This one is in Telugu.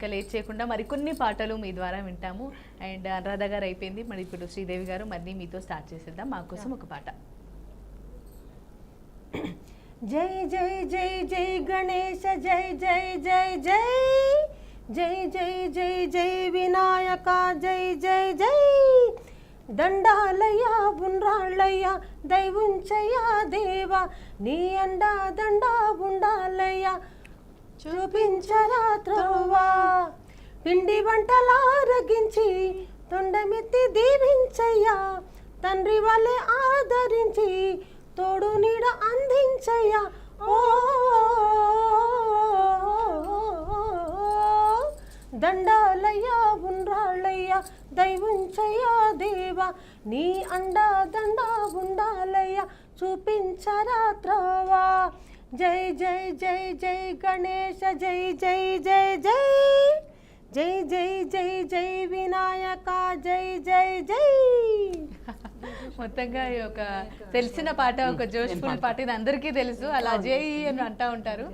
ఇక లేట్ చేయకుండా మరికొన్ని పాటలు మీ ద్వారా వింటాము. అండ్ అనురాధ గారు అయిపోయింది, మరి ఇప్పుడు శ్రీదేవి గారు మళ్ళీ మీతో స్టార్ట్ చేసేద్దాం. మా కోసం ఒక పాట. జై జై జై జై గణేశ జై జై జై జై జై జై జై జై వినాయక జై జై జై దండాలయ్య ఉండ్రాళ్ళయ్య దైవుంచయ్య దేవా నీ అండా దండా ఉండాలయ్య చూపించరా త్రోవా పిండి వంటలారగించి తొండమెత్తి దీవించయ్యా తండ్రి వాళ్ళే ఆదరించి తోడు నీడ అందించయ్యా ఓ దండాలయ్య ఉండ్రాళ్ళయ్య దైవుంచయ్యా దేవా నీ అండా దండా ఉండాలయ్య చూపించరా త్రోవా జై జై జై జై గణేశ జై జై జై జై జై జై జై జై వినాయక జై జై జై. మొత్తంగా ఒక తెలిసిన పాట, ఒక జోష్ఫుల్ పాట, ఇది అందరికీ తెలుసు. అలా జై అని అంటా ఉంటారు.